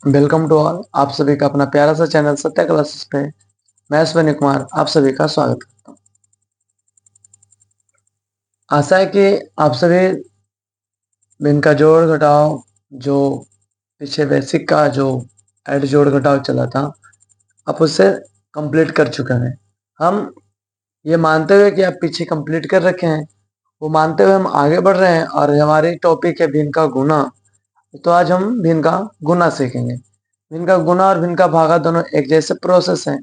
Welcome to all. आप सभी का अपना प्यारा सा चैनल सत्या क्लासेस पे मैं अश्विनी कुमार आप सभी का स्वागत करता हूँ। आशा है कि आप सभी भिन्न का जोड़ घटाव जो पीछे बेसिक का जो ऐड जोड़ घटाव चला था आप उससे कंप्लीट कर चुके हैं। हम ये मानते हुए कि आप पीछे कंप्लीट कर रखे हैं, वो मानते हुए हम आगे बढ़ रहे हैं और हमारी टॉपिक है भिन्न का गुना। तो आज हम भिन्न का गुना सीखेंगे। भिन्न का गुना और भिन्न का भागा दोनों एक जैसे प्रोसेस हैं।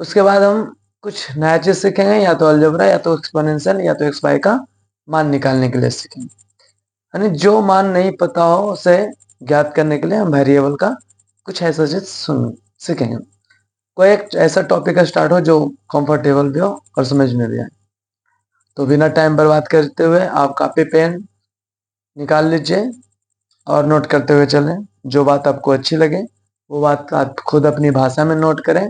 उसके बाद हम कुछ नया चीज सीखेंगे, या तो अलजेब्रा या तो एक्सपोनेंशियल या तो एक्स वाई का मान निकालने के लिए सीखेंगे। यानी जो मान नहीं पता हो उसे ज्ञात करने के लिए हम वेरिएबल का कुछ ऐसा चीज सुन सीखेंगे। कोई एक ऐसा टॉपिक का स्टार्ट हो जो कंफर्टेबल भी हो और समझ में भी आए। तो बिना टाइम बर्बाद करते हुए आप कॉपी पेन निकाल लीजिए और नोट करते हुए चलें। जो बात आपको अच्छी लगे वो बात आप खुद अपनी भाषा में नोट करें।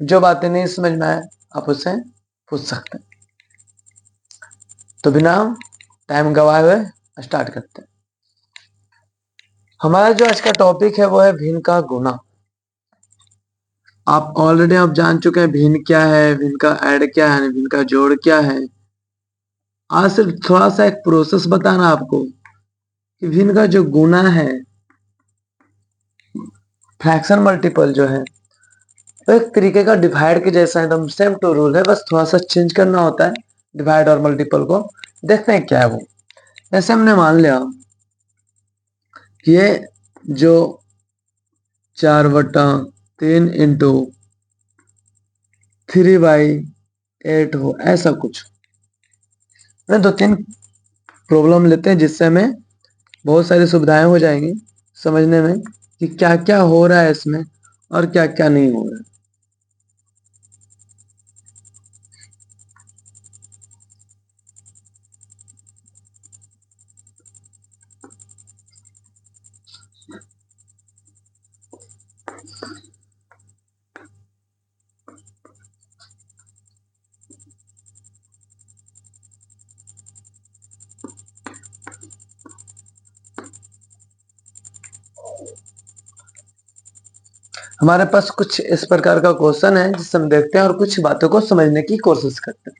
जो बातें नहीं समझ में आए आप उससे पूछ सकते हैं। तो बिना टाइम गवाए हुए स्टार्ट करते हैं। हमारा जो आज का टॉपिक है वो है भिन्न का गुना। आप ऑलरेडी आप जान चुके हैं भिन्न क्या है, भिन्न का ऐड क्या है, भिन्न का जोड़ क्या है। आज सिर्फ थोड़ा सा एक प्रोसेस बताना आपको कि भिन्न का जो गुना है, फ्रैक्शन मल्टीपल जो है वो एक तरीके का डिवाइड के जैसा एकदम सेम टू रूल है, बस थोड़ा सा चेंज करना होता है डिवाइड और मल्टीपल को। देखते हैं क्या है वो। जैसे हमने मान लिया कि ये जो 4/3 इंटू 3/8 हो, ऐसा कुछ। मैं 2-3 प्रॉब्लम लेते हैं जिससे हमें बहुत सारी सुविधाएं हो जाएंगी समझने में कि क्या क्या हो रहा है इसमें और क्या क्या नहीं हो रहा है। हमारे पास कुछ इस प्रकार का क्वेश्चन है जिससे हम देखते हैं और कुछ बातों को समझने की कोशिश करते हैं।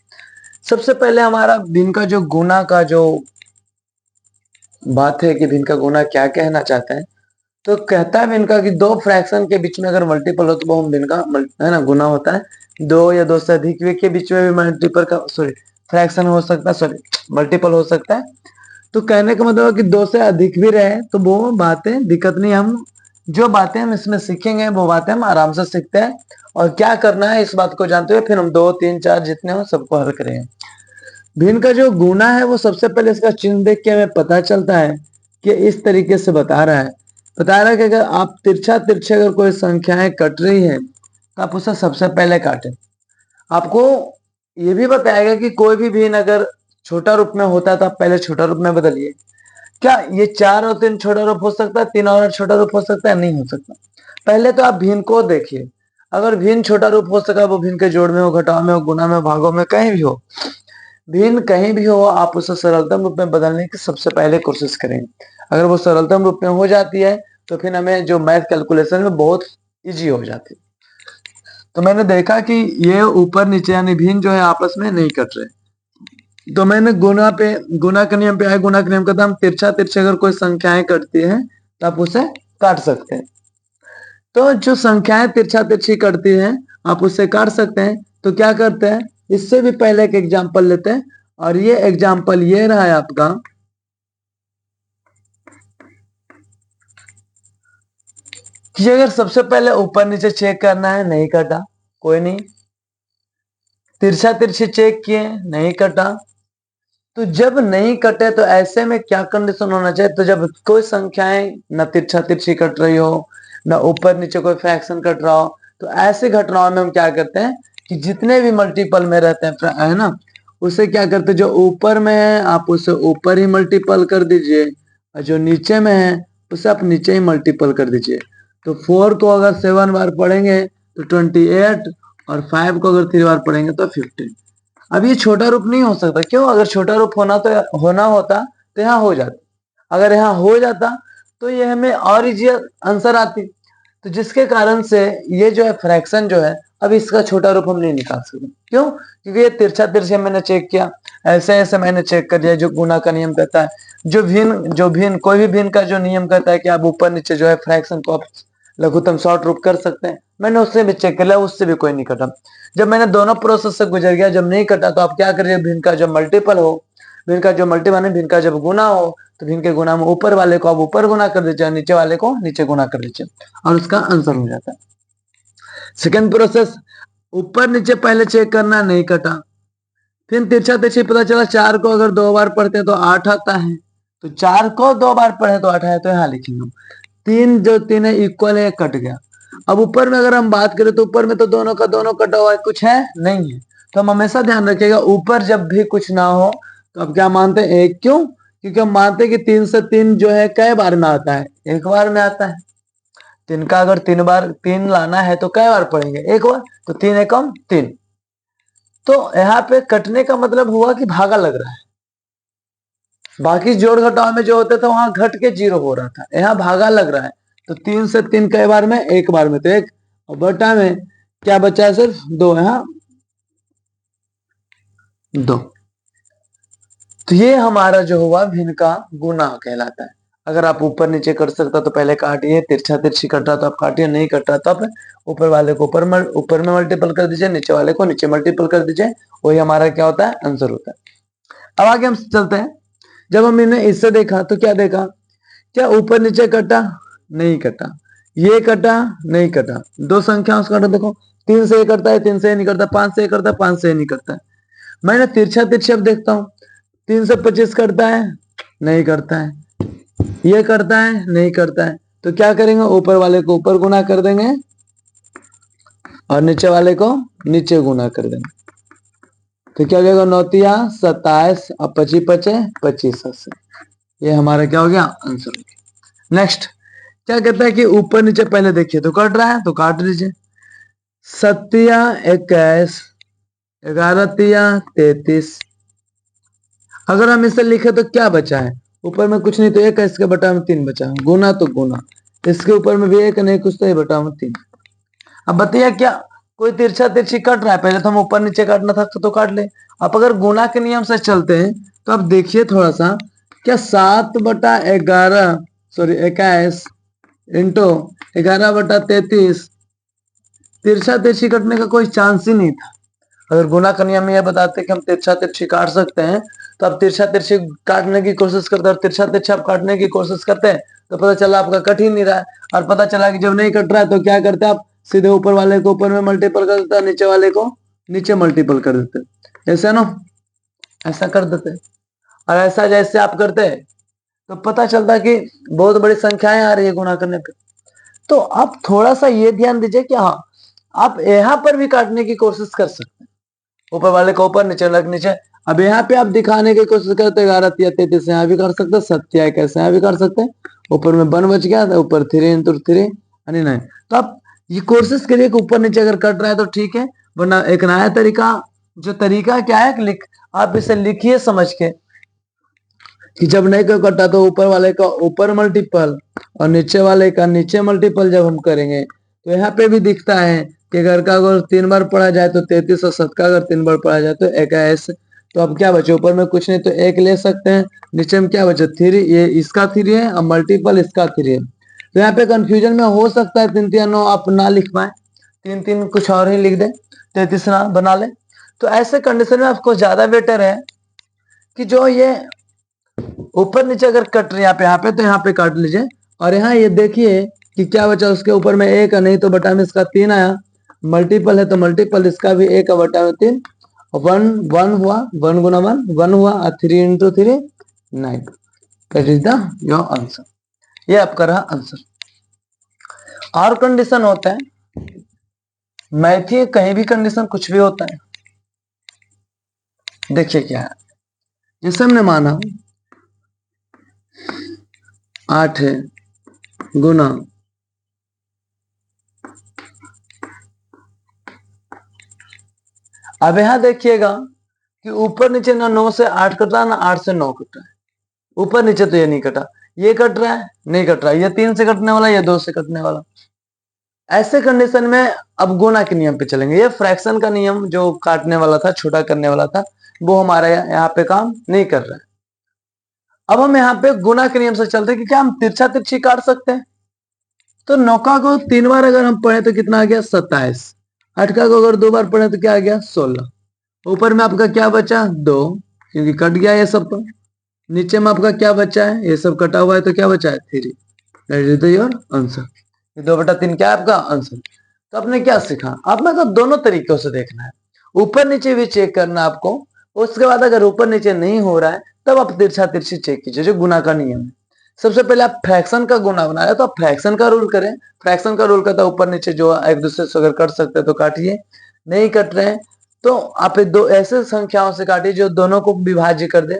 सबसे पहले हमारा भिन्न का जो गुना का जो बात है कि भिन्न का गुना क्या कहना चाहता है। तो कहता है भिन्न का कि दो फ्रैक्शन के बीच में अगर मल्टीपल हो तो वो भिन्न का है ना गुना होता है। दो या दो से अधिक के बीच में भी मल्टीपल का फ्रैक्शन हो सकता है, मल्टीपल हो सकता है। तो कहने का मतलब है कि दो से अधिक भी रहे तो वो बातें दिक्कत नहीं। हम जो बातें हम इसमें सीखेंगे वो बातें हम आराम से सीखते हैं और क्या करना है इस बात को जानते हुए फिर हम 2 3 4 जितने हो सबको हल करेंगे। भिन्न का जो गुना है वो सबसे पहले इसका चिन्ह देख के हमें पता चलता है कि इस तरीके से बता रहा है। बता रहा है कि अगर आप तिरछा तिरछे अगर कोई संख्याएं कट रही है तो आप उसे सबसे पहले काटें। आपको ये भी बताएगा कि कोई भी भिन्न अगर छोटा रूप में होता है तो आप पहले छोटा रूप में बदलिए। क्या ये 4 और 3 छोटा रूप हो सकता है, 3 और छोटा रूप हो सकता है? नहीं हो सकता। पहले तो आप भिन्न को देखिए। अगर भिन्न छोटा रूप हो सका वो भिन्न के जोड़ में हो, घटाव में हो, गुना में, भागों में, कहीं भी हो, भिन्न कहीं भी हो, आप उसे सरलतम रूप में बदलने की सबसे पहले कोशिश करें। अगर वो सरलतम रूप में हो जाती है तो फिर हमें जो मैथ कैलकुलेशन में बहुत इजी हो जाती है। तो मैंने देखा कि ये ऊपर नीचे यानी भिन्न जो है आपस में नहीं कट रहे। तो मैंने गुना के नियम पे आए। गुना के नियम का था हम तिरछा तिरछे अगर कोई संख्याएं कटती हैं तो आप उसे काट सकते हैं। तो जो संख्याएं तिरछा तिरछी कटती हैं आप उससे काट सकते हैं। तो क्या करते हैं, इससे भी पहले एक एग्जाम्पल लेते हैं और ये एग्जाम्पल ये रहा है आपका कि अगर सबसे पहले ऊपर नीचे चेक करना है, नहीं कटा, कोई नहीं। तिरछा तिरछी चेक किए, नहीं कटा। तो जब नहीं कटे तो ऐसे में क्या कंडीशन होना चाहिए, तो जब कोई संख्याएं न तिरछा तिरछी कट रही हो न ऊपर नीचे कोई फ्रैक्शन कट रहा हो, तो ऐसी घटनाओं में हम क्या करते हैं कि जितने भी मल्टीपल में रहते हैं है ना, उसे क्या करते हैं, जो ऊपर में है आप उसे ऊपर ही मल्टीपल कर दीजिए और जो नीचे में है उसे आप नीचे ही मल्टीपल कर दीजिए। तो 4 को अगर 7 बार पढ़ेंगे तो 28 और 5 को अगर 3 बार पढ़ेंगे तो 15। अब ये छोटा रूप नहीं हो सकता। क्यों? अगर छोटा रूप होना होता तो यहाँ हो जाता। अगर यहाँ हो जाता तो ये हमें और इजी आंसर आती। तो जिसके कारण से ये जो है फ्रैक्शन जो है, अब इसका छोटा रूप हम नहीं निकाल सकते। क्यों? क्योंकि ये तिरछा तिरछा मैंने चेक किया, ऐसे ऐसे मैंने चेक कर दिया। जो गुना का नियम कहता है, जो भिन्न कोई भी भिन्न का जो नियम कहता है कि आप ऊपर नीचे जो है फ्रैक्शन को आप लघुत्तम शॉर्ट रूप कर सकते हैं, मैंने उससे भी चेक कर लिया, उससे भी कोई नहीं कटा। जब मैंने दोनों प्रोसेस से गुजर गया, जब नहीं कटा तो आप क्या करिए, भिन्न का जब मल्टीपल हो, भिन्न का जो मल्टीपल है, भिन्न का जब गुना हो, तो भिन्न के गुना में ऊपर वाले को आप ऊपर गुना कर दीजिए, नीचे वाले को नीचे गुना कर दीजिए, और उसका आंसर हो जाता है। सेकेंड प्रोसेस, ऊपर नीचे पहले चेक करना, नहीं कटा। फिर तिरछा तिरछी पता चला 4 को अगर 2 बार पढ़ते हैं तो 8 आता है, तो 4 को 2 बार पढ़े तो 8 है, तो यहाँ लिखेंगे। 3 जो 3 है इक्वल है, कट गया। अब ऊपर में अगर हम बात करें तो ऊपर में तो दोनों का दोनों कटा हुआ है, कुछ है नहीं है। तो हम हमेशा ध्यान रखिएगा, ऊपर जब भी कुछ ना हो तो अब क्या मानते हैं, 1। क्यों? क्योंकि हम मानते हैं कि 3 से 3 जो है कई बार में आता है, 1 बार में आता है। 3 का अगर 3 बार 3 लाना है तो कई बार पढ़ेंगे, 1 बार। तो 3 एकम 3। तो यहाँ पे कटने का मतलब हुआ कि भागा लग रहा है। बाकी जोड़ घटाव में जो होता था वहां घट के 0 हो रहा था, यहाँ भागा लग रहा है। तो 3 से 3 कई बार में, 1 बार में, तो 1, और बटा में क्या बचा है, सिर्फ 2, यहाँ 2। तो ये हमारा जो हुआ भिन्न का गुना कहलाता है। अगर आप ऊपर नीचे कर सकता तो पहले काटिए, तिरछा तिरछी कट रहा तो आप काटिए, नहीं कट रहा तो आप ऊपर वाले को ऊपर में मल्टीपल कर दीजिए, नीचे वाले को नीचे मल्टीपल कर दीजिए, वही हमारा क्या होता है, आंसर होता है। अब आगे हम चलते हैं। जब हम इन्हें इससे देखा तो क्या देखा, क्या ऊपर नीचे कटा, नहीं कटा, ये कटा, नहीं कटा, दो संख्याओं से कटा। देखो 3 से ये करता है, 3 से ये नहीं करता, 5 से ये करता है, 5 से ये नहीं करता है। मैंने तिरछा तिरछी अब देखता हूँ, 3 से 25 करता है, नहीं करता है, ये करता है, नहीं करता है। तो क्या करेंगे, ऊपर वाले को ऊपर गुना कर देंगे और नीचे वाले को नीचे गुना कर देंगे। तो क्या हो जाएगा, 9 27 और 25 पचे 25। ये हमारा क्या हो गया, आंसर। नेक्स्ट क्या कहता है कि ऊपर नीचे पहले देखिए तो कट रहा है, तो काट लीजिए। 7 21, 11 33। अगर हम इसे लिखे तो क्या बचा है, ऊपर में कुछ नहीं तो 1 है, इसके बटा में 3 बचा है, गुना तो गुना, इसके ऊपर में भी 1 नहीं कुछ तो ये बटा में 3। अब बताइए, क्या कोई तिरछा तिरछी कट रहा है, पहले तो हम ऊपर नीचे काटना था तो काट ले। अब अगर गुना के नियम से चलते हैं तो अब देखिए थोड़ा सा, क्या 7/11 सॉरी 21 इंटू 11/33, तिरछा तिरछी कटने का कोई चांस ही नहीं था। अगर गुना का नियम यह बताते कि हम तिरछा तिरछी काट सकते हैं, तो आप तिरछा तिरछी काटने की कोशिश करते हैं, और तिरछा तिरछा आप काटने की कोशिश करते हैं तो पता चला आपका कट ही नहीं रहा है। और पता चला कि जब नहीं कट रहा है तो क्या करते हैं आप, सीधे ऊपर वाले को ऊपर में मल्टीपल कर देते हैं, नीचे वाले को नीचे मल्टीपल कर देते हैं, ऐसा ना, ऐसा कर देते हैं। और ऐसा जैसे आप करते हैं तो पता चलता है कि बहुत बड़ी संख्याएं आ रही है गुना करने पे। तो आप थोड़ा सा ये ध्यान दीजिए कि हाँ, आप यहाँ पर भी काटने की कोशिश कर सकते हैं, ऊपर वाले को ऊपर नीचे वाले को नीचे। अब यहाँ पे आप दिखाने की कोशिश करते 11 यहाँ भी कर सकते हैं, 7 कैसे यहाँ भी कर सकते हैं। ऊपर में 1 बच गया तो ऊपर 3 इंटू 3 यानी 9। तो आप ये कोशिश करिए कि ऊपर नीचे अगर कट रहा है तो ठीक है, वरना एक नया तरीका, जो तरीका क्या है, लिख आप इसे लिखिए समझ के कि जब नहीं को कटा तो ऊपर वाले का ऊपर मल्टीपल और नीचे वाले का नीचे मल्टीपल जब हम करेंगे तो यहाँ पे भी दिखता है कि अगर का अगर 3 बार पढ़ा जाए तो 33 और 7 का अगर 3 बार पढ़ा जाए तो 21। तो अब क्या बचे, ऊपर में कुछ नहीं तो 1 ले सकते हैं, नीचे में क्या बचे 3, ये इसका 3 है और मल्टीपल इसका 3 है। तो यहाँ पे कंफ्यूजन में हो सकता है 3 3 9 आप ना लिख पाए, 3 3 कुछ और ही लिख दे, 33 ना बना ले। तो ऐसे कंडीशन में आपको ज्यादा बेटर है कि जो ये ऊपर नीचे अगर कट रही है यहाँ पे तो यहाँ पे काट लीजिए। और यहाँ ये देखिए कि क्या बचा, उसके ऊपर में 1 नहीं तो बटा में इसका 3 आया, मल्टीपल है तो मल्टीपल इसका भी 1 बटा में 3, 1 1 हुआ, 1 गुना 1 1 हुआ, 3 into 3 9। That is the your answer. ये आपका रहा आंसर। और कंडीशन होता है मैथ ही, कहीं भी कंडीशन कुछ भी होता है। देखिए क्या है, जैसे हमने माना 8 है गुना अब यहां देखिएगा कि ऊपर नीचे ना 9 से 8 कटा ना 8 से 9 कटा है, ऊपर नीचे तो ये नहीं कटा। ये कट रहा है, नहीं कट रहा है, ये 3 से कटने वाला, ये 2 से कटने वाला। ऐसे कंडीशन में अब गुना के नियम पे चलेंगे। ये फ्रैक्शन का नियम जो काटने वाला था, छोटा करने वाला था, वो हमारा यहाँ पे काम नहीं कर रहा है। अब हम यहाँ पे गुना के नियम से चलते हैं कि क्या हम तिरछा तिरछी काट सकते हैं। तो 9 को 3 बार अगर हम पढ़े तो कितना आ गया 27। 8 को अगर 2 बार पढ़े तो क्या आ गया 16। ऊपर में आपका क्या बचा 2, क्योंकि कट गया ये सब। तो नीचे में आपका क्या बचा है, ये सब कटा हुआ है तो क्या बचा है 3। That is your answer. 2/3 क्या है आपका आंसर। तो आपने क्या सीखा, आपने तो दोनों तरीकों से देखना है, ऊपर नीचे भी चेक करना आपको। उसके बाद अगर ऊपर नीचे नहीं हो रहा है तब आप तिरछा तिरछी चेक कीजिए, जो गुना का नियम है। सबसे पहले आप फ्रैक्शन का गुना बना रहे तो आप फ्रैक्शन का रूल करें। फ्रैक्शन का रूल कहता है ऊपर नीचे जो एक दूसरे से अगर कट सकते हैं तो काटिए, नहीं कट रहे हैं तो आप दो ऐसे संख्याओं से काटिए जो दोनों को विभाज्य कर दे।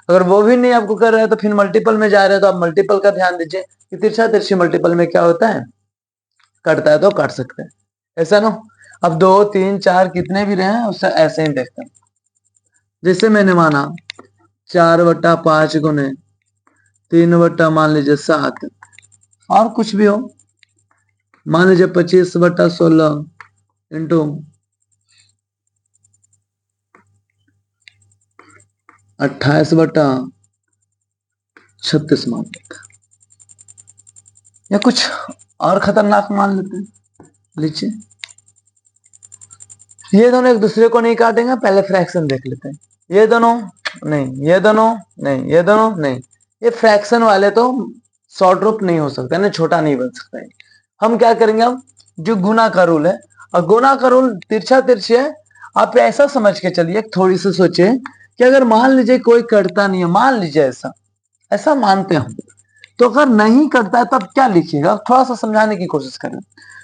अगर वो भी नहीं आपको कर रहे हैं तो फिर मल्टीपल में जा रहे हैं तो आप मल्टीपल का ध्यान दीजिए कि तिरछा तिरछी मल्टीपल में क्या होता है, कटता है तो काट सकते हैं, ऐसा ना। अब 2 3 4 कितने भी रहे उससे ऐसे ही देखते हैं। जैसे मैंने माना 4/5 गुने 3 मान लीजिए 7, और कुछ भी हो, मान लीजिए 25/16 इंटू 28/36 मान लेते हैं, या कुछ और खतरनाक मान लेते हैं। लीजिए, ये दोनों एक दूसरे को नहीं काटेंगे, पहले फ्रैक्शन देख लेते हैं। ये दोनों नहीं, ये दोनों नहीं, ये दोनों नहीं, ये फ्रैक्शन वाले तो शॉर्ट रूप नहीं हो सकते ना, छोटा नहीं बन सकता है। हम क्या करेंगे, हम जो गुना का रूल है, और गुना का रूल तिरछा तिरछी है, आप ऐसा समझ के चलिए, थोड़ी सी सोचे कि अगर मान लीजिए कोई कटता नहीं है, मान लीजिए ऐसा ऐसा मानते हम, तो अगर नहीं करता है तब क्या लिखिएगा, थोड़ा सा समझाने की कोशिश करें।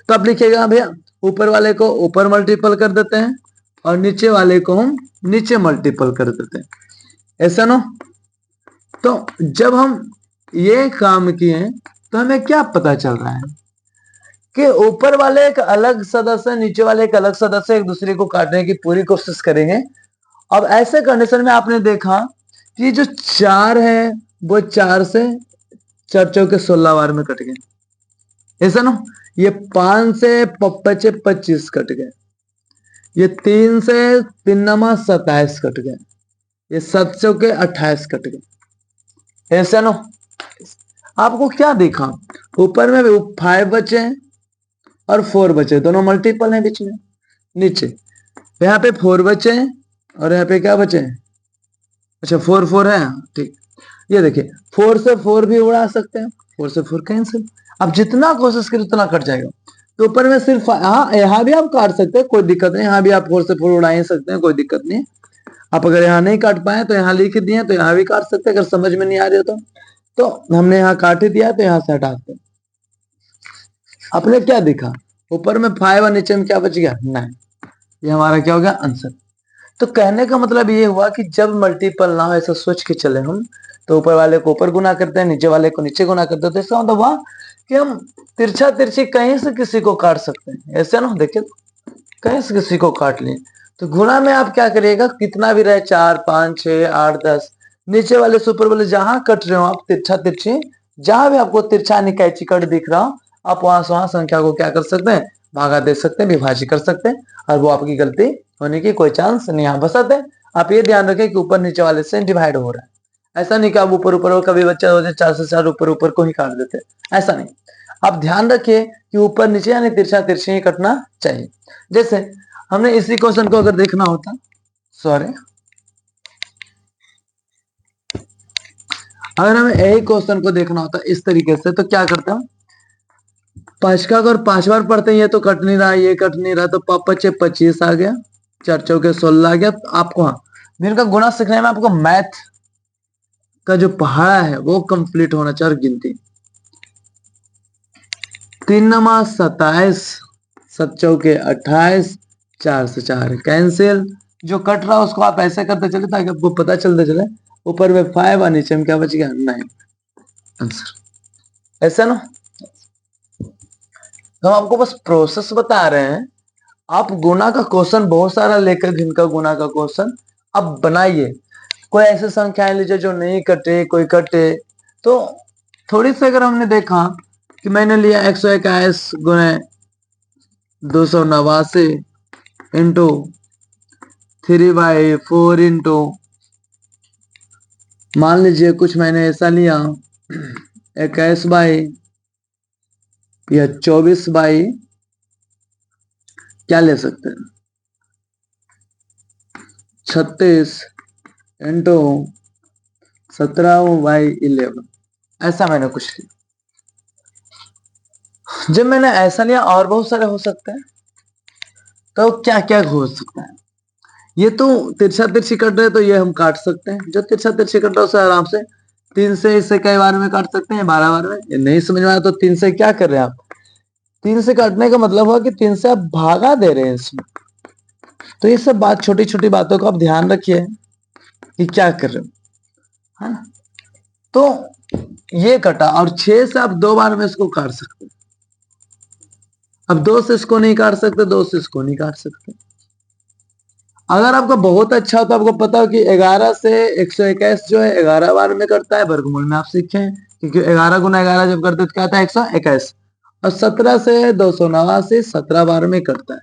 तो आप लिखिएगा भैया ऊपर वाले को ऊपर मल्टीपल कर देते हैं और नीचे वाले को हम नीचे मल्टीपल कर देते हैं, ऐसा ना। तो जब हम ये काम किए तो हमें क्या पता चल रहा है कि ऊपर वाले एक अलग सदस्य, नीचे वाले एक अलग सदस्य, एक दूसरे को काटने की पूरी कोशिश करेंगे। अब ऐसे कंडीशन में आपने देखा कि जो 4 है वो 4 से 4 चौके 16 बार में कट गए, ऐसा ना। ये 5 से 25 कट गए, ये 3 से 27 कट गए, ये 7 चौके 28 कट गए, ऐसा ना। आपको क्या देखा, ऊपर में 5 बचे हैं और 4 बचे, दोनों मल्टीपल है बीच में। नीचे यहाँ पे 4 बचे हैं और यहाँ पे क्या बचे हैं, अच्छा 4 4 है, ठीक। ये देखिए 4 से 4 भी उड़ा सकते हैं, 4 से 4 कैंसिल। अब जितना कोशिश करें उतना कट जाएगा। तो ऊपर में सिर्फ हाँ, यहाँ भी आप काट सकते हैं, कोई दिक्कत नहीं, यहाँ भी आप 4 से 4 उड़ा ही सकते हैं, कोई दिक्कत नहीं। आप अगर यहाँ नहीं काट पाए तो यहाँ लिख दिए तो यहाँ भी काट सकते हैं, अगर समझ में नहीं आ रही हो तो हमने यहाँ काट ही दिया तो यहाँ से हटाते हैं। आपने क्या देखा, ऊपर में 5 और नीचे में क्या बच गया 9, ये हमारा क्या हो गया आंसर। तो कहने का मतलब ये हुआ कि जब मल्टीपल ना हो ऐसा सोच के चले हम, तो ऊपर वाले को ऊपर गुना करते हैं, नीचे वाले को नीचे गुना करते हैं, तो इसका मतलब हुआ कि हम तिरछा तिरछी कहीं से किसी को काट सकते हैं, ऐसे ना। देखिए कहीं से किसी को काट लिए तो गुना में आप क्या करिएगा, कितना भी रहे 4 5 6 8 10, नीचे वाले से ऊपर वाले जहां कट रहे हो आप तिरछा तिरछी, जहां भी आपको तिरछा निकायची कट दिख रहा हो, आप वहां से वहां संख्या को क्या कर सकते हैं, भागा दे सकते हैं, विभाजित कर सकते हैं, और वो आपकी गलती होने की कोई चांस नहीं। यहाँ बसत है आप ये ध्यान रखें कि ऊपर नीचे वाले से डिवाइड हो रहा है, ऐसा नहीं कि आप ऊपर ऊपर कभी बच्चा हो जाए 4 से 4 ऊपर ऊपर को ही काट देते, ऐसा नहीं। आप ध्यान रखिए कि ऊपर नीचे यानी तिरछा तिरछी ही कटना चाहिए। जैसे हमने इसी क्वेश्चन को अगर देखना होता, सॉरी, अगर हमें यही क्वेश्चन को देखना होता इस तरीके से तो क्या करता हूं, 5 का अगर 5 बार पढ़ते हैं ये तो कट नहीं रहा, ये कट नहीं रहा, तो 5 5 25 आ गया, 4 चौके 16 आ गया। तो आपको हाँ फिर का गुना सीखने में आपको मैथ का जो पहाड़ा है वो कंप्लीट होना चाहिए। और गिनती 3 नमा 27, 7 चौके 28, 4 से 4 कैंसिल। जो कट रहा है उसको आप ऐसे करते चले ताकि आपको पता चलते चले, ऊपर में 5 और नीचे में क्या बच गया 9, आंसर, ऐसा ना। हम आपको बस प्रोसेस बता रहे हैं, आप गुना का क्वेश्चन बहुत सारा लेकर भिन्न का गुना का क्वेश्चन अब बनाइए। कोई ऐसी संख्याएं लीजिए जो नहीं कटे, कोई कटे, तो थोड़ी सी अगर हमने देखा कि मैंने लिया 121 गुणे 289 इंटू 3/4 इंटू, मान लीजिए कुछ मैंने ऐसा लिया 21 बाई या 24 बाई, क्या ले सकते हैं, 36 इंटू 17/11, ऐसा मैंने कुछ लिया। जब मैंने ऐसा लिया, और बहुत सारे हो सकते हैं, तो क्या क्या हो सकता है। ये तो तिरछा तिरछी कट रहे, तो ये हम काट सकते हैं। जो तिरछा तिरछी कट रहा है उसे आराम से 3 से इसे कई बार में काट सकते हैं, 12 बार में। ये नहीं समझ में आया तो 3 से क्या कर रहे हैं आप, 3 से काटने का मतलब हुआ कि 3 से आप भागा दे रहे हैं इसमें। तो ये सब बात, छोटी छोटी बातों का आप ध्यान रखिए कि क्या कर रहे हो, है ना। तो ये कटा, और 6 से आप 2 बार में इसको काट सकते हैं। अब 2 से इसको नहीं काट सकते, 2 से इसको नहीं काट सकते। अगर आपका बहुत अच्छा हो तो आपको पता हो कि 11 से 121 जो है 11 बार में करता है, वर्गमूल में आप सीखे हैं, क्योंकि 11 गुना 11 जब करते तो क्या आता है 121, और 17 से 289 17 बार में करता है।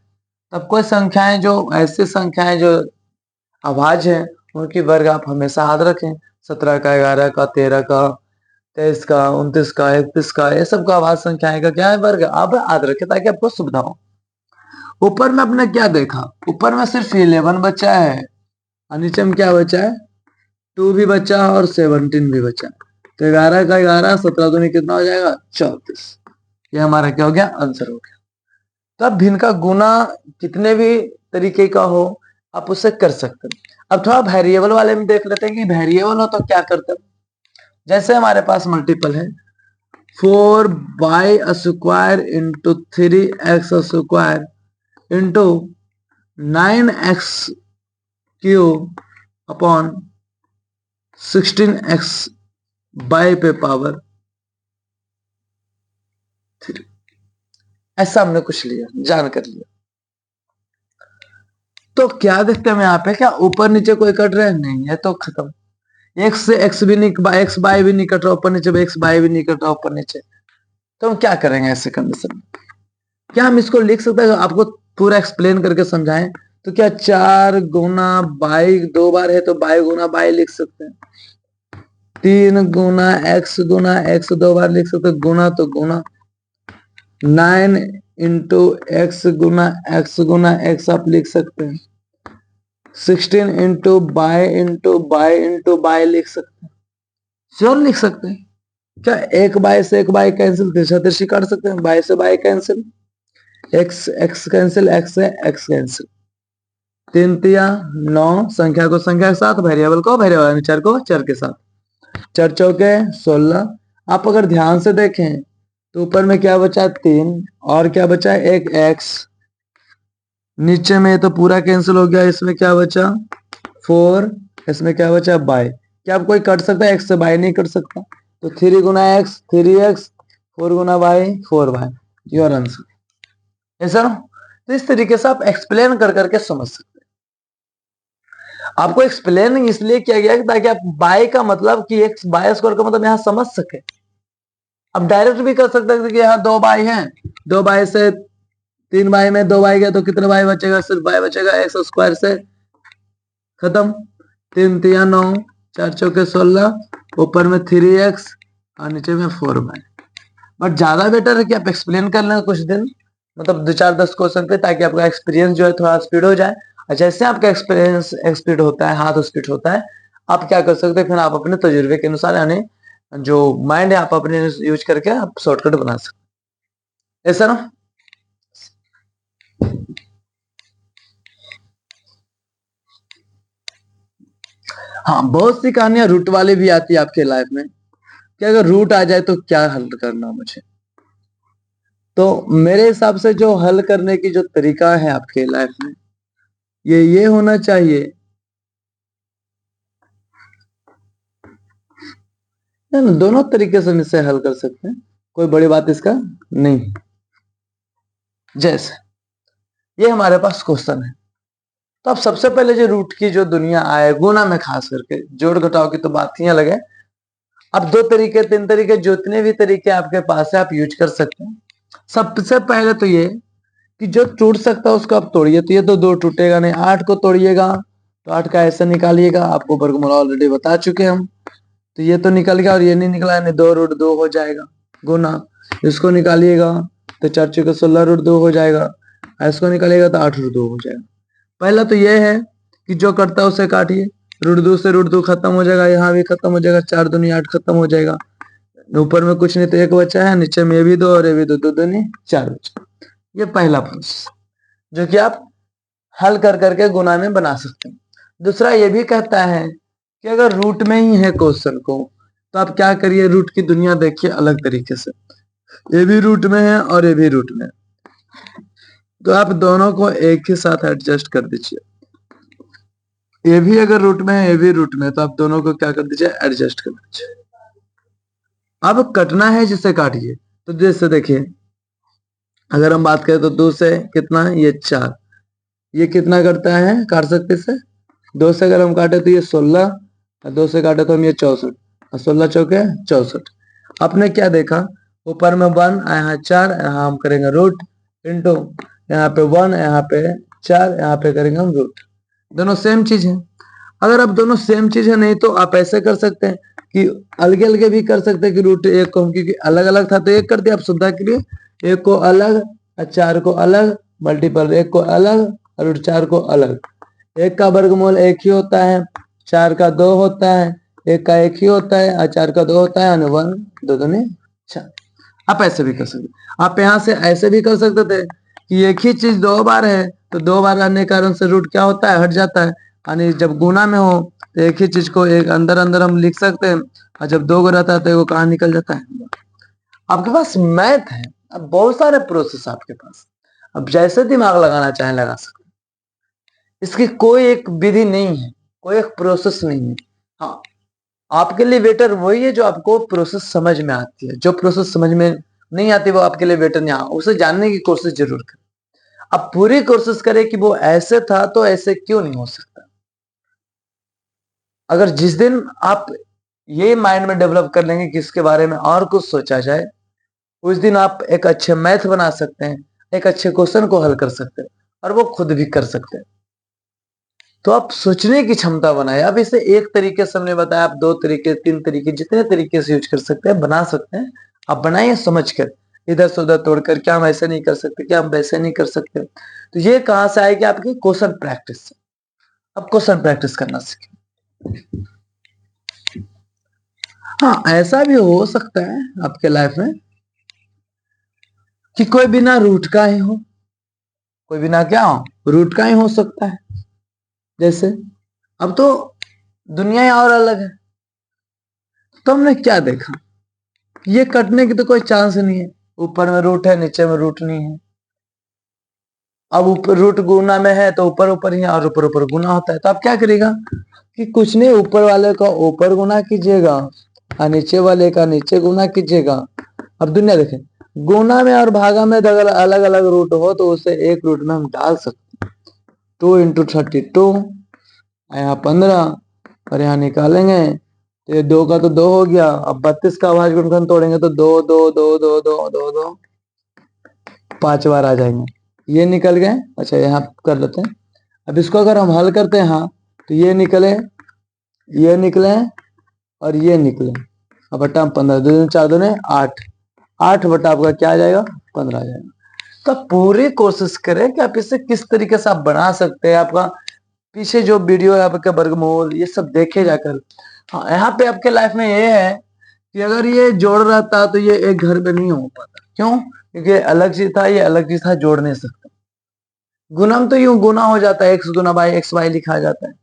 तब कोई संख्याएं जो ऐसी संख्याएं जो अभाज्य है उनकी वर्ग आप हमेशा याद रखें। 17 का, 11 का, 13 का, 23 का, 29 का, 31 का, ये सब का अभाज्य संख्याएं का क्या है, वर्ग आप याद रखें ताकि आपको सुविधा हो। ऊपर में आपने क्या देखा, ऊपर में सिर्फ 11 बचा है और नीचे में क्या बचा है, 2 भी बचा और 17 भी बचा। तो 11 का 11, 17 दूनी कितना हो जाएगा, 34। ये हमारा क्या हो गया, आंसर हो गया। तो अब भिन्न का गुना कितने भी तरीके का हो आप उसे कर सकते हैं। अब थोड़ा वेरिएबल वाले में देख लेते हैं कि वेरिएबल हो तो क्या करते हैं। जैसे हमारे पास मल्टीपल है 4y² into 3x² into 9x³ upon 16x by पे पावर 3, ऐसा हमने कुछ लिया, जान कर लिया। तो क्या देखते हैं हम यहाँ पे, क्या ऊपर नीचे कोई कट रहे हैं, नहीं है, तो खत्म। एक्स से एक्स भी नहीं, एक्स बाय भी नहीं कट रहा ऊपर नीचे, एक्स बाय भी नहीं कट रहा ऊपर नीचे। तो हम क्या करेंगे ऐसे कंडीशन में, क्या हम इसको लिख सकते हैं, आपको पूरा एक्सप्लेन करके समझाएं। तो क्या 4 गुना बाई 2 बार है तो बाई गुना बाई लिख सकते हैं, 3 गुना एक्स 2 बार लिख सकते हैं, गुना तो गुना 9 इंटू एक्स गुना एक्स आप लिख सकते हैं, 16 इंटू बाय लिख सकते हैं, श्योर लिख सकते हैं। क्या एक बाय से एक बाय कैंसिल, तिरछा तिरछी काट सकते हैं, बाय से by cancel, x x cancel, x से एक्स कैंसिल, 3 तिया 9, संख्या को संख्या के साथ, वेरिएबल को वेरिएबल, चर को चर के साथ, 4 चौके 16। आप अगर ध्यान से देखें तो ऊपर में क्या बचा, 3, और क्या बचा, एक एक्स, नीचे में तो पूरा कैंसिल हो गया, इसमें क्या बचा 4, इसमें क्या बचा बाय। क्या आप कोई कट सकता है, एक्स से बाय नहीं कट सकता, तो 3 गुना एक्स 3x, 4 गुना बाय 4y, योर आंसर। ऐसा ना, तो इस तरीके से आप एक्सप्लेन कर करके समझ सकते हैं। आपको एक्सप्लेन इसलिए किया गया ताकि आप बाय का मतलब कि एक्स बाय स्क्वायर का मतलब यहां समझ सके। अब डायरेक्ट भी कर सकते हैं कि यहाँ 2 बाय है, 2 बाय से 3 बाय में 2 बाय गया तो कितने बाय बचेगा, सिर्फ बाय बचेगा, एक्स स्क्वायर से खत्म, 3 तिया 9, 4 चौके 16, ऊपर में 3x और नीचे में 4y। बट ज्यादा बेटर है कि आप एक्सप्लेन कर लें कुछ दिन, मतलब 2-4-10 क्वेश्चन पे, ताकि आपका एक्सपीरियंस जो है थोड़ा स्पीड हो जाए। और जैसे आपका एक्सपीरियंस स्पीड होता है, हाथ स्पीड होता है, आप क्या कर सकते हैं, फिर आप अपने तजुर्बे के अनुसार, यानी जो माइंड है आप अपने यूज करके आप शॉर्टकट बना सकते, ऐसा ना। हाँ, बहुत सी कहानियां रूट वाली भी आती है आपके लाइफ में, कि अगर रूट आ जाए तो क्या हल करना मुझे। तो मेरे हिसाब से जो हल करने की जो तरीका है आपके लाइफ में, ये होना चाहिए, दोनों तरीके से हम इसे हल कर सकते हैं, कोई बड़ी बात इसका नहीं। जैसे ये हमारे पास क्वेश्चन है, तो अब सबसे पहले जो रूट की जो दुनिया आए, गुना में खास करके, जोड़ घटाव की तो बात ही अलग है। अब 2 तरीके 3 तरीके जितने भी तरीके आपके पास है आप यूज कर सकते हैं। सबसे पहले तो ये कि जो टूट सकता है उसको आप तोड़िए, तो ये तो 2 टूटेगा नहीं। 8 को तोड़िएगा तो 8 का ऐसे निकालिएगा, आपको वर्गमूल ऑलरेडी बता चुके हम। तो ये तो निकल गया और ये नहीं निकला, यानी 2√2 हो जाएगा गुना। इसको निकालिएगा तो 4 चौके 16√2 हो जाएगा, इसको निकालिएगा तो 8√2 हो जाएगा। पहला तो ये है कि जो कटता है उसे काटिए, √2 से √2 खत्म हो जाएगा, यहाँ भी खत्म हो जाएगा, 4 दूनी 8 खत्म हो जाएगा। ऊपर में कुछ नहीं तो 1 बचा है, नीचे में ये भी 2 और ये भी 2, 2 दूनी 4 बचा। ये पहला प्रोसेस जो कि आप हल कर करके गुना में बना सकते हैं। दूसरा ये भी कहता है कि अगर रूट में ही है क्वेश्चन को तो आप क्या करिए, रूट की दुनिया देखिए अलग तरीके से। ये भी रूट में है और ये भी रूट में है, तो आप दोनों को एक ही साथ एडजस्ट कर दीजिए। ये भी अगर रूट में है, ये भी रूट में है, तो आप दोनों को क्या कर दीजिए, एडजस्ट कर दीजिए। अब कटना है जिसे काटिए। तो जैसे देखिए, अगर हम बात करें तो 2 से कितना है, ये 4, ये कितना करता है, काट सकते से 2 से अगर हम काटे तो ये 16, और 2 से काटे तो हम ये 64, और 16 चौके 64। आपने क्या देखा, ऊपर में 1, यहाँ 4, यहाँ हम करेंगे रूट इंटू, यहाँ पे 1, यहाँ पे 4, यहाँ पे करेंगे हम रूट। दोनों सेम चीज है। अगर आप दोनों सेम चीज है नहीं तो आप ऐसे कर सकते हैं कि अलग अलग भी कर सकते हैं कि रूट 1 को हम, क्योंकि अलग अलग था तो 1 कर दिया आप सुविधा के लिए, 1 को अलग और 4 को अलग, मल्टीपल 1 को अलग और रूट 4 को अलग। 1 का वर्गमूल 1 ही होता है, 4 का 2 होता है, 1 का 1 ही होता है और 4 का 2 होता है, 1 2 दूनी 4। आप ऐसे भी कर सकते, आप यहाँ से ऐसे भी कर सकते थे कि एक ही चीज 2 बार है तो 2 बार आने के कारण से रूट क्या होता है, हट जाता है। यानी जब गुना में हो तो एक ही चीज को एक अंदर अंदर हम लिख सकते हैं, और जब 2 को रहता है तो वो कहाँ निकल जाता है। आपके पास मैथ है, अब बहुत सारे प्रोसेस आपके पास, अब जैसे दिमाग लगाना चाहे लगा सकते हैं। इसकी कोई एक विधि नहीं है, कोई एक प्रोसेस नहीं है। हाँ, आपके लिए बेटर वही है जो आपको प्रोसेस समझ में आती है। जो प्रोसेस समझ में नहीं आती वो आपके लिए बेटर नहीं, उसे जानने की कोशिश जरूर करें। अब पूरी कोशिश करें कि वो ऐसे था तो ऐसे क्यों नहीं हो सकता। अगर जिस दिन आप ये माइंड में डेवलप कर लेंगे कि इसके बारे में और कुछ सोचा जाए, उस दिन आप एक अच्छे मैथ बना सकते हैं, एक अच्छे क्वेश्चन को हल कर सकते हैं और वो खुद भी कर सकते हैं। तो आप सोचने की क्षमता बनाए। अब इसे एक तरीके से हमने बताया, आप 2 तरीके 3 तरीके जितने तरीके से यूज कर सकते हैं बना सकते हैं। आप बनाइए समझ कर, इधर से उधर तोड़कर, क्या हम ऐसे नहीं कर सकते, क्या हम वैसे नहीं कर सकते। तो ये कहां से आएगी, आपकी क्वेश्चन प्रैक्टिस से। अब क्वेश्चन प्रैक्टिस करना सीखें। हाँ, ऐसा भी हो सकता है आपके लाइफ में कि कोई बिना रूट का ही हो, कोई बिना क्या हो, रूट का ही हो सकता है। जैसे अब तो दुनिया ही और अलग है। तो हमने क्या देखा, ये कटने की तो कोई चांस नहीं है। ऊपर में रूट है, नीचे में रूट नहीं है। अब ऊपर रूट गुना में है तो ऊपर ऊपर ही और ऊपर ऊपर गुना होता है। तो आप क्या करेगा कि कुछ नहीं, ऊपर वाले का ऊपर गुना कीजिएगा और नीचे वाले का नीचे गुना कीजिएगा। अब दुनिया देखें, गुना में और भागा में अगर अलग अलग रूट हो तो उसे एक रूट में हम डाल सकते हैं। 2 इंटू 32, यहाँ 15 और यहाँ निकालेंगे तो ये 2 का तो 2 हो गया। अब 32 का अभाज्य गुणनखंड तोड़ेंगे तो 2 2 2 2 2 2 2 5 बार आ जाएंगे, ये निकल गए। अच्छा, यहाँ कर लेते हैं। अब इसको अगर हम हल करते हैं, हाँ, तो ये निकले, ये निकले और ये निकले। अब बटा 15, 2 4 दूने 8, 8 बटा आपका क्या आ जाएगा, 15 आ जाएगा। तो पूरी कोशिश करें कि आप इसे किस तरीके से आप बना सकते हैं। आपका पीछे जो वीडियो है आपके वर्गमूल ये सब देखे जाकर। हाँ, यहाँ पे आपके लाइफ में ये है कि अगर ये जोड़ रहता तो ये एक घर में नहीं हो पाता। क्यों, क्योंकि अलग चीज था, ये अलग चीज था, जोड़ नहीं सकता। गुणम तो यूं गुना हो जाता है, x गुना बाई एक्स वाई लिखा जाता है।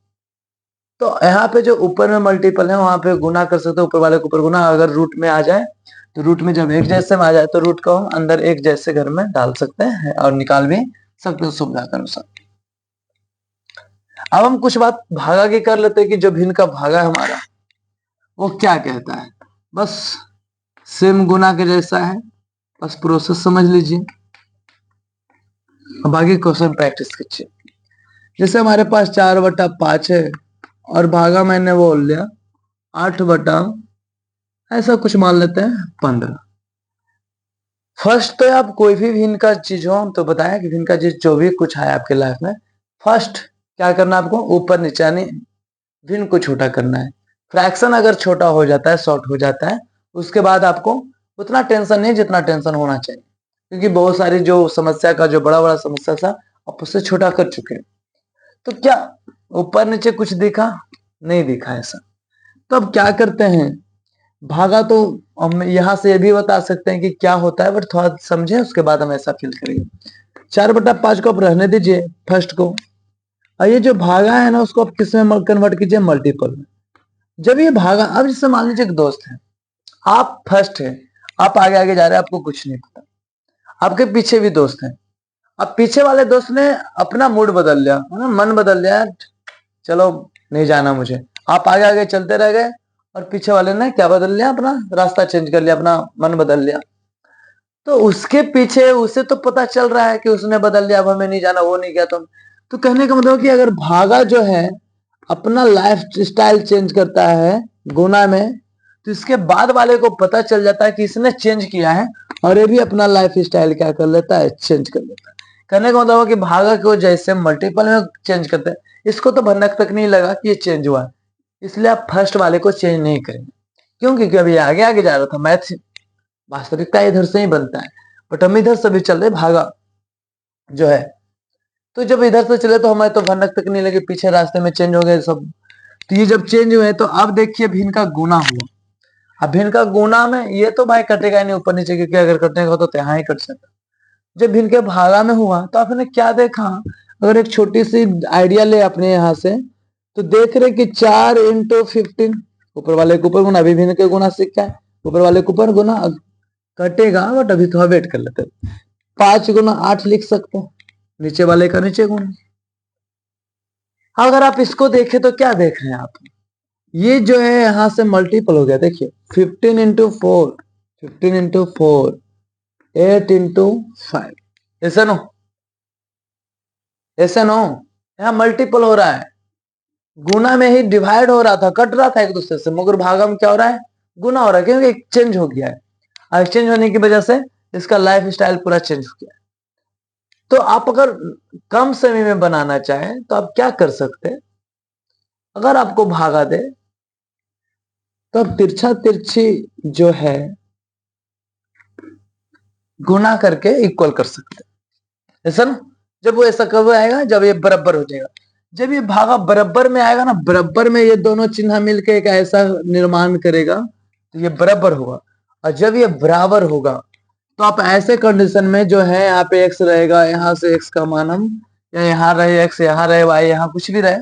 तो यहाँ पे जो ऊपर में मल्टीपल है वहां पे गुना कर सकते हैं, ऊपर वाले के ऊपर गुना। अगर रूट में आ जाए तो रूट में जब एक जैसे में आ जाए तो रूट को हम अंदर एक जैसे घर में डाल सकते हैं और निकाल भी सकते हैं सुविधा के अनुसार। अब हम कुछ बात भागा की कर लेते हैं कि जो भिन्न का भागा है हमारा वो क्या कहता है। बस सेम गुना के जैसा है, बस प्रोसेस समझ लीजिए। बाकी क्वेश्चन प्रैक्टिस कीजिए। जैसे हमारे पास 4/5 है और भागा मैंने बोल लिया 8/, ऐसा कुछ मान लेते हैं 15। फर्स्ट तो आप कोई भी भिन्न का चीज हो, तो बताया कि भिन्न का चीज जो भी कुछ है आपके लाइफ में, फर्स्ट क्या करना है आपको, ऊपर नीचे यानी भिन्न को छोटा करना है। फ्रैक्शन अगर छोटा हो जाता है, शॉर्ट हो जाता है, उसके बाद आपको उतना टेंशन नहीं जितना टेंशन होना चाहिए, क्योंकि बहुत सारी जो समस्या का जो बड़ा बड़ा समस्या था आप उससे छोटा कर चुके हैं। तो क्या ऊपर नीचे कुछ दिखा? नहीं दिखा ऐसा। तो अब क्या करते हैं, भागा तो हम यहाँ से ये भी बता सकते हैं कि क्या होता है, बट थोड़ा समझे उसके बाद हम ऐसा फील करेंगे। 4/5 को आप रहने दीजिए फर्स्ट को, और ये जो भागा है ना उसको आप किस में कन्वर्ट कीजिए, मल्टीपल में। जब ये भागा, अब जैसे मान लीजिए एक दोस्त है, आप फर्स्ट है, आप आगे आगे जा रहे हैं, आपको कुछ नहीं पता, आपके पीछे भी दोस्त हैं, अब पीछे वाले दोस्त ने अपना मूड बदल लिया, है ना, मन बदल लिया, चलो नहीं जाना मुझे, आप आगे आगे चलते रह गए, और पीछे वाले ने क्या बदल लिया, अपना रास्ता चेंज कर लिया, अपना मन बदल लिया। तो उसके पीछे उसे तो पता चल रहा है कि उसने बदल लिया, अब हमें नहीं जाना, वो नहीं गया तो कहने का मतलब कि अगर भागा जो है अपना लाइफ स्टाइल चेंज करता है गुना में, तो इसके बाद वाले को पता चल जाता है कि इसने चेंज किया है, और ये भी अपना लाइफ स्टाइल क्या कर लेता है, चेंज कर लेता है। कहने का मतलब कि भागा को जैसे मल्टीपल में चेंज करते हैं, इसको तो भनक तक नहीं लगा कि ये चेंज हुआ है, इसलिए आप फर्स्ट वाले को चेंज नहीं करेंगे। क्यों? क्योंकि अभी आगे आगे जा रहा था, मैथ वास्तविकता इधर से ही बनता है, बट हम इधर से भी चल रहे, भागा जो है, तो जब इधर से चले तो हमें तो भनक तक नहीं लगे, पीछे रास्ते में चेंज हो गए सब। तो ये जब चेंज हुए तो अब देखिए भिन्न का गुना हुआ। अब भिन्न का गुना में ये तो भाई कटेगा नहीं ऊपर नीचे, क्योंकि अगर कटने का हो तो यहाँ ही कट सकता। जब भिन्न के भागा में हुआ तो आपने क्या देखा, अगर एक छोटी सी आइडिया ले अपने यहाँ से, तो देख रहे कि 4 × 15, ऊपर वाले के ऊपर गुना, अभी भिन्न के गुना सीखा है, ऊपर वाले के ऊपर गुना कटेगा, बट अभी थोड़ा वेट कर लेते। 5 × 8 लिख सकते हैं, नीचे वाले का नीचे गुना। अगर आप इसको देखें तो क्या देख रहे हैं आप, ये जो है यहां से मल्टीपल हो गया, देखिए 15 × 4, 15 × 4, 8 × 5, ऐसे नो, ऐसे नो, यहाँ मल्टीपल हो रहा है, गुना में ही डिवाइड हो रहा था, कट रहा था एक दूसरे से, मगर भागा में क्या हो रहा है, गुना हो रहा है, क्योंकि एक्सचेंज हो गया है, और एक्सचेंज होने की वजह से इसका लाइफ स्टाइल पूरा चेंज हो गया है। तो आप अगर कम समय में बनाना चाहें तो आप क्या कर सकते हैं, अगर आपको भागा दे तो आप तिरछा तिरछी जो है गुना करके इक्वल कर सकते हैं, ऐसा ना। जब वो ऐसा कब आएगा, जब ये बराबर हो जाएगा, जब ये भागा बराबर में आएगा ना, बराबर में ये दोनों चिन्ह मिलकर एक ऐसा निर्माण करेगा तो ये बराबर होगा, और जब ये बराबर होगा तो आप ऐसे कंडीशन में जो है यहाँ पे x रहेगा, यहाँ से x का मान हम, या यहाँ रहे x, यहाँ रहे y, यहाँ कुछ भी रहे,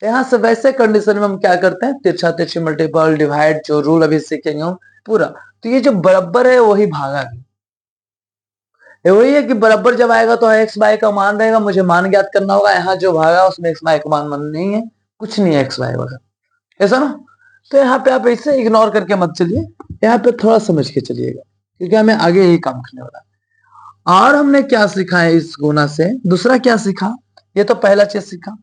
यहाँ से वैसे कंडीशन में हम क्या करते हैं, तिरछा तिरछी मल्टीपल डिवाइड, जो रूल अभी सीखेंगे हम पूरा। तो ये जो बराबर है वही भागा है, वही है कि बराबर जब आएगा तो एक्स वाई का मान रहेगा, मुझे मान ज्ञात करना होगा, यहाँ जो भागा उसमें एक्स वाई का मान नहीं है, कुछ नहीं है एक्स वाई वगैरह, ऐसा ना। तो यहाँ पे आप इसे इग्नोर करके मत चलिए, यहाँ पे थोड़ा समझ के चलिएगा, क्योंकि हमें आगे यही काम करने वाला है। और हमने क्या सीखा है इस गुना से, दूसरा क्या सीखा, ये तो पहला चीज सीखा।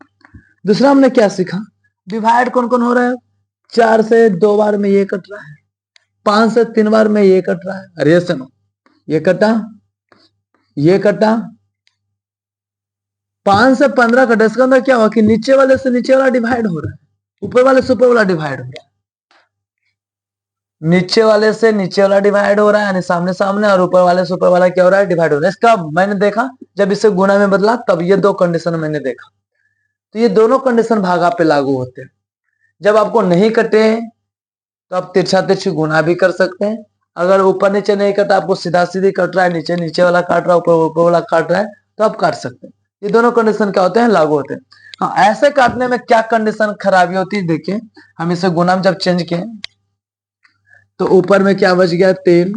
दूसरा हमने क्या सीखा, डिवाइड कौन कौन हो रहा है, 4 से 2 बार में ये कट रहा है, 5 से 3 बार में ये कट रहा है, अरे सुनो, ये कटा, ये कटा, 5 से 15 कटा, इसका अंदर क्या हुआ कि नीचे वाले से नीचे वाला डिवाइड हो रहा है, ऊपर वाले से ऊपर वाला डिवाइड हो रहा है, नीचे वाले से नीचे वाला डिवाइड हो रहा है, यानी सामने सामने, और ऊपर वाले से ऊपर वाला क्या हो रहा है, डिवाइड हो रहा है। इसका मैंने देखा जब इसे गुना में बदला तब ये दो कंडीशन मैंने देखा, तो ये दोनों कंडीशन भागा पे लागू होते हैं। जब आपको नहीं कटे तो आप तिरछा तिरछी गुना भी कर सकते हैं, अगर ऊपर नीचे नहीं कटा, आपको सीधा सीधी कट रहा है, नीचे नीचे वाला काट रहा है, ऊपर ऊपर वाला काट रहा है, तो आप काट सकते हैं। ये दोनों कंडीशन क्या होते हैं, लागू होते हैं। हाँ, ऐसे काटने में क्या कंडीशन खराबी होती है, देखिए हम इसे गुना में जब चेंज किए तो ऊपर में क्या बच गया 3,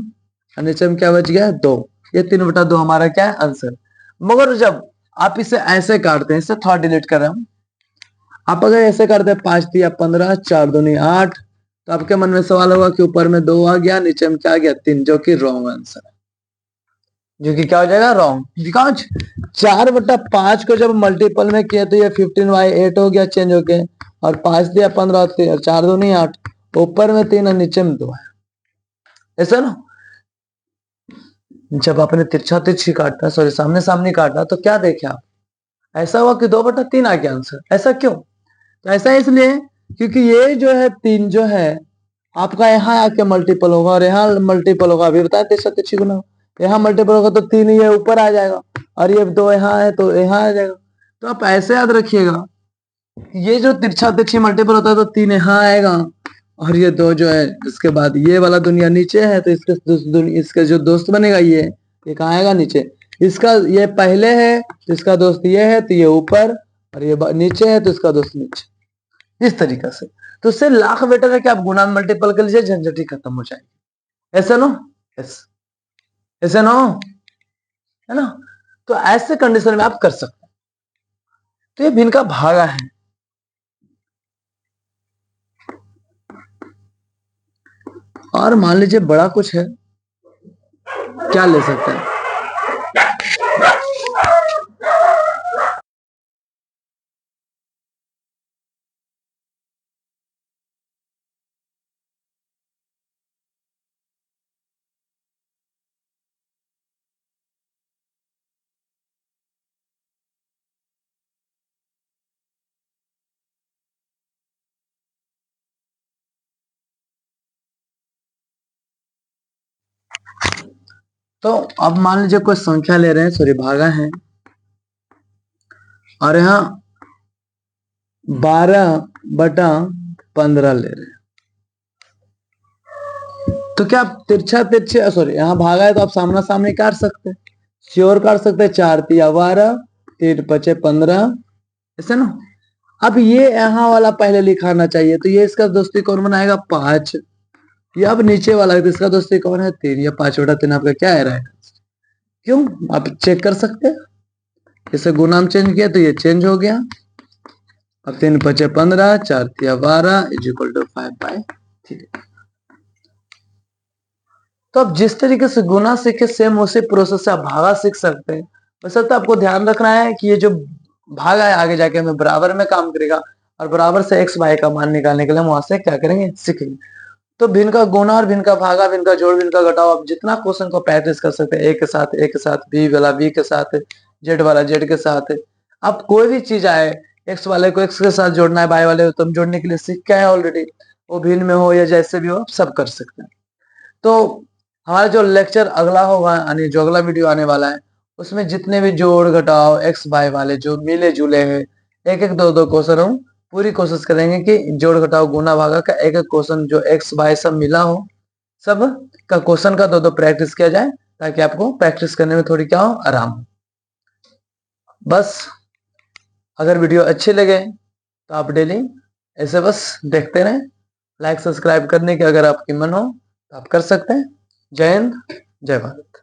और नीचे में क्या बच गया 2, ये 3/2 हमारा क्या है, आंसर। मगर जब आप इसे ऐसे काटते हैं, इसे थोड़ा डिलीट कर रहा हूं, आप अगर ऐसे करते हैं 5 × 3 = 15, 4 × 2 = 8, तो आपके मन में सवाल होगा कि ऊपर में 2 आ गया, नीचे में क्या आ गया 3, जो कि रॉन्ग आंसर है, जो कि क्या हो जाएगा, रॉन्ग। बिकॉज 4/5 को जब मल्टीपल में किया तो ये 15/8 हो गया, चेंज हो गया, और 5 दिया 15 और 4 2 नहीं 8, ऊपर में 3 और नीचे में 2 है, ऐसा ना, जब आपने तिरछा तिरछी काटा, सॉरी सामने सामने काटा, तो क्या देखे आप, ऐसा हुआ कि 2/3 आ गया आंसर। ऐसा क्यों? तो ऐसा इसलिए क्योंकि ये जो है 3 जो है आपका यहाँ आके मल्टीपल होगा और यहाँ मल्टीपल होगा। अभी बताया तिरछा तिरछी गुना, यहाँ मल्टीपल होगा तो 3 ये ऊपर आ जाएगा और ये 2 यहाँ है तो यहाँ आ जाएगा। तो आप ऐसे याद रखिएगा, ये जो तिरछा तिरछी मल्टीपल होता है तो 3 यहाँ आएगा और ये 2 जो है इसके बाद ये वाला दुनिया नीचे है तो इसका जो दोस्त बनेगा ये कहाँ आएगा, नीचे। इसका ये पहले है तो इसका दोस्त ये है तो ये ऊपर, और ये नीचे है तो इसका दोस्त नीचे। इस तरीके से तो उससे लाख बेटर है कि आप गुणा मल्टीपल कर लीजिए, झंझट ही खत्म हो जाएगी। ऐसे नो, ऐसे नो, है ना। तो ऐसे कंडीशन में आप कर सकते हैं। तो ये भिन्न का भागा है। और मान लीजिए बड़ा कुछ है, क्या ले सकते हैं? तो अब मान लीजिए कोई संख्या ले रहे हैं, सॉरी भागा है, और यहाँ 12/15 ले रहे हैं। तो क्या आप तिरछा तिरछे, सॉरी यहाँ भागा है तो आप सामना सामने काट सकते हैं, श्योर काट सकते हैं। 4 तिया 12, 3 5 15, ऐसे ना। अब ये यहाँ वाला पहले लिखाना चाहिए, तो ये इसका दोस्ती कौन बनाएगा, 5। ये अब नीचे वाला है तो इसका दोस्ती कौन है, 3। या 5/3 आपका क्या है, राइट। क्यों, आप चेक कर सकते हैं। इसे गुणाम चेंज किया तो ये चेंज हो गया। अब 3 5 15, 4 तिया 12 इज इक्वल टू 5/3। तो अब जिस तरीके से गुना सीखे सेम उसी प्रोसेस से आप भागा सीख सकते हैं। बस तो आपको ध्यान रखना है कि ये जो भागा है आगे जाके हमें बराबर में काम करेगा, और बराबर से x y का मान निकालने के लिए हम वहां से क्या करेंगे, सीखेंगे। तो भिन्न का गुना और भिन्न का भागा, भिन्न का जोड़, भिन्न का घटाओ, आप जितना क्वेश्चन को प्रैक्टिस कर सकते हैं, ए के साथ ए के साथ, बी वाला बी के साथ, जेड वाला जेड के साथ। आप कोई भी चीज आए, एक्स वाले को एक्स के साथ जोड़ना है, बाय वाले को तुम जोड़ने के लिए सीख के आए ऑलरेडी, वो भिन्न में हो या जैसे भी हो, आप सब कर सकते हैं। तो हमारा जो लेक्चर अगला होगा, यानी जो अगला वीडियो आने वाला है, उसमें जितने भी जोड़ घटाओ एक्स वाई वाले जो मिले जुले हैं, एक एक दो दो क्वेश्चन हम पूरी कोशिश करेंगे कि जोड़ घटाओ गुना भागा का एक एक क्वेश्चन जो एक्स वाई सब मिला हो, सब का क्वेश्चन का दो दो प्रैक्टिस किया जाए, ताकि आपको प्रैक्टिस करने में थोड़ी क्या हो, आराम हो। बस अगर वीडियो अच्छे लगे तो आप डेली ऐसे बस देखते रहें। लाइक सब्सक्राइब करने की अगर आपकी मन हो तो आप कर सकते हैं। जय हिंद, जय भारत।